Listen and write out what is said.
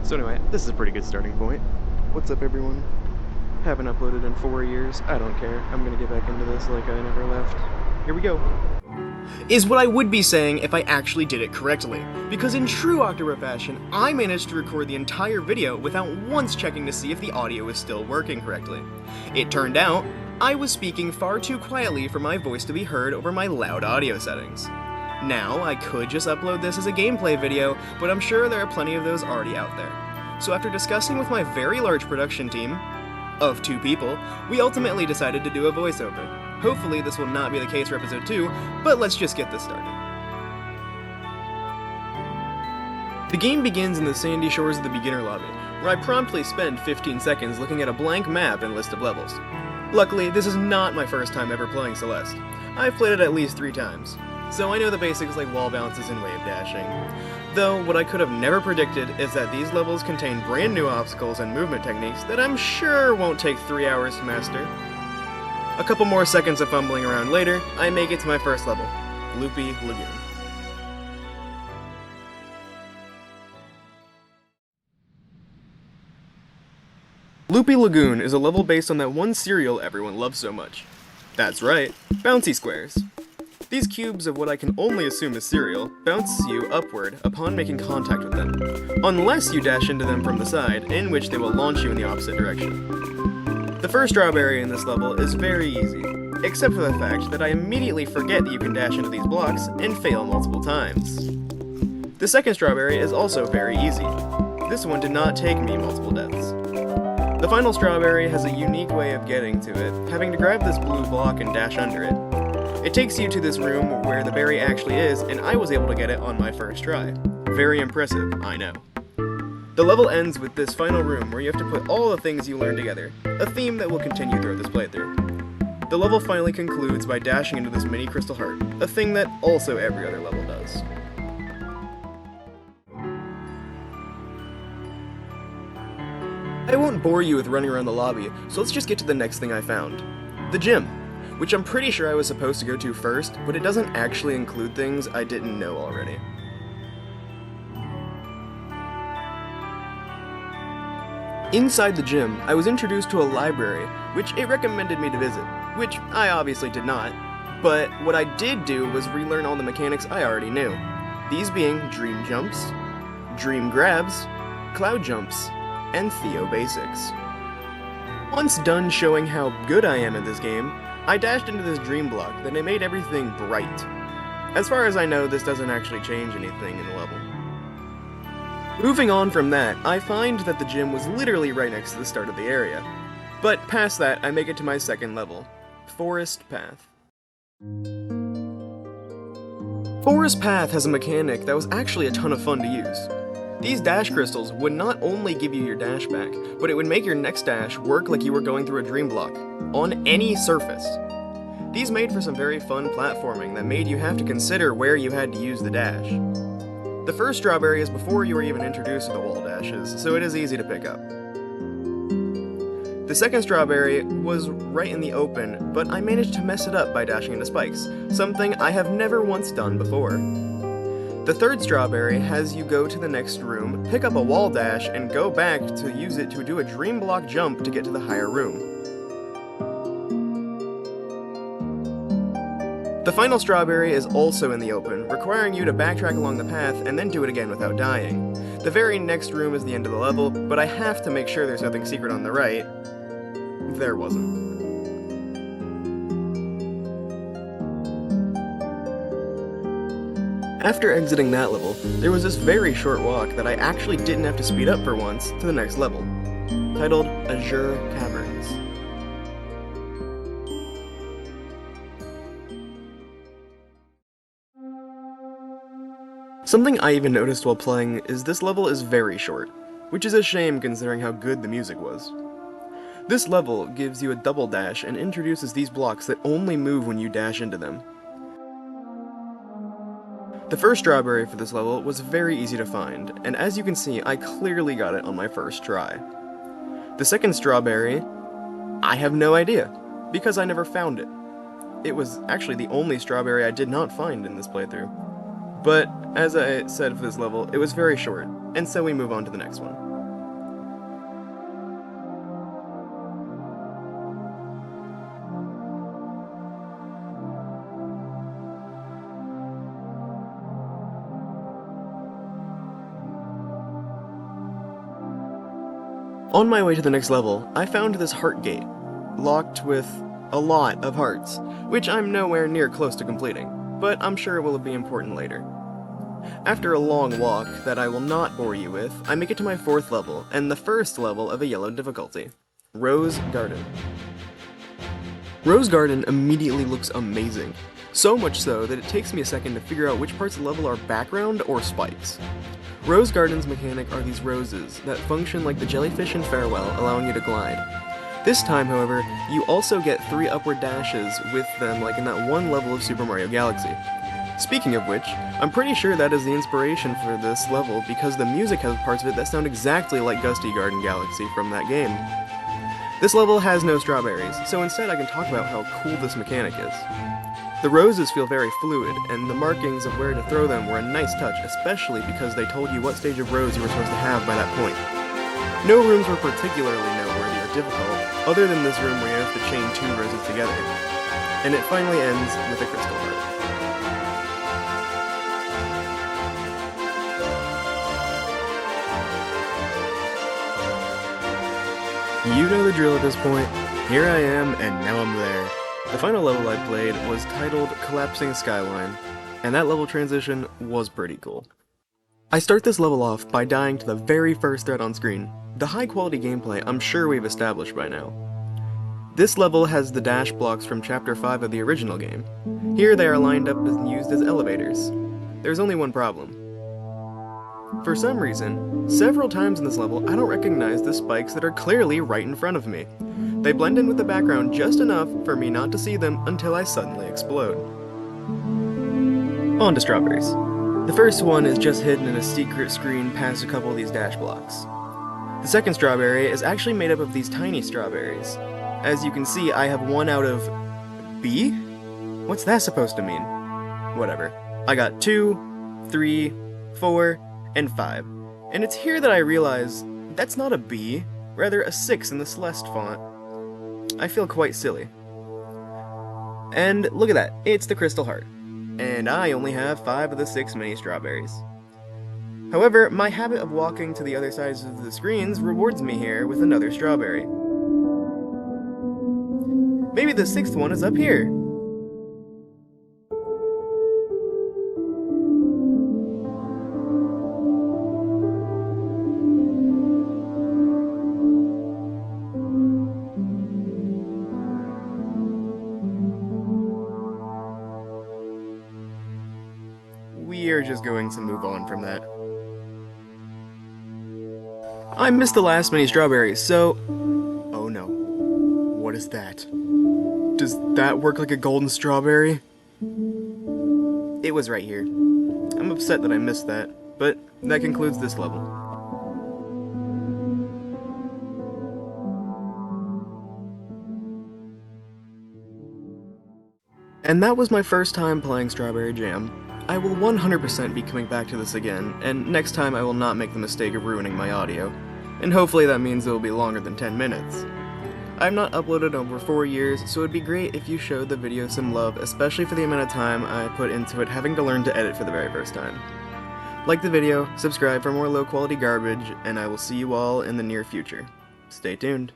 So anyway, this is a pretty good starting point. What's up, everyone? Haven't uploaded in 4 years. I don't care. I'm gonna get back into this like I never left. Here we go. Is what I would be saying if I actually did it correctly, because in true October fashion, I managed to record the entire video without once checking to see if the audio was still working correctly. It turned out, I was speaking far too quietly for my voice to be heard over my loud audio settings. Now, I could just upload this as a gameplay video, but I'm sure there are plenty of those already out there. So after discussing with my very large production team, of 2 people, we ultimately decided to do a voiceover. Hopefully this will not be the case for episode 2, but let's just get this started. The game begins in the sandy shores of the beginner lobby, where I promptly spend 15 seconds looking at a blank map and list of levels. Luckily, this is not my first time ever playing Celeste. I've played it at least 3 times, so I know the basics like wall bounces and wave dashing. Though, what I could have never predicted is that these levels contain brand new obstacles and movement techniques that I'm sure won't take 3 hours to master. A couple more seconds of fumbling around later, I make it to my first level, Loopy Lagoon. Loopy Lagoon is a level based on that one cereal everyone loves so much. That's right, bouncy squares. These cubes of what I can only assume is cereal bounce you upward upon making contact with them, unless you dash into them from the side, in which they will launch you in the opposite direction. The first strawberry in this level is very easy, except for the fact that I immediately forget that you can dash into these blocks and fail multiple times. The second strawberry is also very easy. This one did not take me multiple deaths. The final strawberry has a unique way of getting to it, having to grab this blue block and dash under it. It takes you to this room where the berry actually is, and I was able to get it on my first try. Very impressive, I know. The level ends with this final room where you have to put all the things you learned together, a theme that will continue throughout this playthrough. The level finally concludes by dashing into this mini crystal heart, a thing that also every other level does. I won't bore you with running around the lobby, so let's just get to the next thing I found. The gym, which I'm pretty sure I was supposed to go to first, but it doesn't actually include things I didn't know already. Inside the gym, I was introduced to a library, which it recommended me to visit, which I obviously did not, but what I did do was relearn all the mechanics I already knew, these being dream jumps, dream grabs, cloud jumps, and Theo basics. Once done showing how good I am at this game, I dashed into this dream block, then it made everything bright. As far as I know, this doesn't actually change anything in the level. Moving on from that, I find that the gym was literally right next to the start of the area. But past that, I make it to my second level, Forest Path. Forest Path has a mechanic that was actually a ton of fun to use. These dash crystals would not only give you your dash back, but it would make your next dash work like you were going through a dream block, on any surface. These made for some very fun platforming that made you have to consider where you had to use the dash. The first strawberry is before you were even introduced to the wall dashes, so it is easy to pick up. The second strawberry was right in the open, but I managed to mess it up by dashing into spikes, something I have never once done before. The third strawberry has you go to the next room, pick up a wall dash, and go back to use it to do a dream block jump to get to the higher room. The final strawberry is also in the open, requiring you to backtrack along the path and then do it again without dying. The very next room is the end of the level, but I have to make sure there's nothing secret on the right. There wasn't. After exiting that level, there was this very short walk that I actually didn't have to speed up for once to the next level, titled Azure Caverns. Something I even noticed while playing is this level is very short, which is a shame considering how good the music was. This level gives you a double dash and introduces these blocks that only move when you dash into them. The first strawberry for this level was very easy to find, and as you can see, I clearly got it on my first try. The second strawberry, I have no idea, because I never found it. It was actually the only strawberry I did not find in this playthrough. But, as I said for this level, it was very short, and so we move on to the next one. On my way to the next level, I found this heart gate, locked with a lot of hearts, which I'm nowhere near close to completing, but I'm sure it will be important later. After a long walk that I will not bore you with, I make it to my 4th level, and the first level of a yellow difficulty, Rose Garden. Rose Garden immediately looks amazing, so much so that it takes me a second to figure out which parts of the level are background or spikes. Rose Garden's mechanic are these roses that function like the jellyfish in Farewell, allowing you to glide. This time, however, you also get 3 upward dashes with them like in that one level of Super Mario Galaxy. Speaking of which, I'm pretty sure that is the inspiration for this level because the music has parts of it that sound exactly like Gusty Garden Galaxy from that game. This level has no strawberries, so instead I can talk about how cool this mechanic is. The roses feel very fluid, and the markings of where to throw them were a nice touch, especially because they told you what stage of rose you were supposed to have by that point. No rooms were particularly noteworthy or difficult, other than this room where you have to chain 2 roses together. And it finally ends with a crystal heart. You know the drill at this point. Here I am, and now I'm there. The final level I played was titled Collapsing Skyline, and that level transition was pretty cool. I start this level off by dying to the very first threat on screen. The high quality gameplay I'm sure we've established by now. This level has the dash blocks from Chapter 5 of the original game. Here they are lined up and used as elevators. There's only one problem. For some reason, several times in this level I don't recognize the spikes that are clearly right in front of me. They blend in with the background just enough for me not to see them until I suddenly explode. On to strawberries. The first one is just hidden in a secret screen past a couple of these dash blocks. The second strawberry is actually made up of these tiny strawberries. As you can see, I have 1 out of B? What's that supposed to mean? Whatever. I got 2, 3, 4, and 5. And it's here that I realize that's not a B, rather a 6 in the Celeste font. I feel quite silly. And look at that, it's the crystal heart. And I only have 5 of the 6 mini strawberries. However, my habit of walking to the other sides of the screens rewards me here with another strawberry. Maybe the 6th one is up here. We are just going to move on from that. I missed the last mini strawberries, so... Oh no. What is that? Does that work like a golden strawberry? It was right here. I'm upset that I missed that, but that concludes this level. And that was my first time playing Strawberry Jam. I will 100% be coming back to this again, and next time I will not make the mistake of ruining my audio. And hopefully that means it will be longer than 10 minutes. I have not uploaded in over 4 years, so it would be great if you showed the video some love, especially for the amount of time I put into it having to learn to edit for the very first time. Like the video, subscribe for more low quality garbage, and I will see you all in the near future. Stay tuned.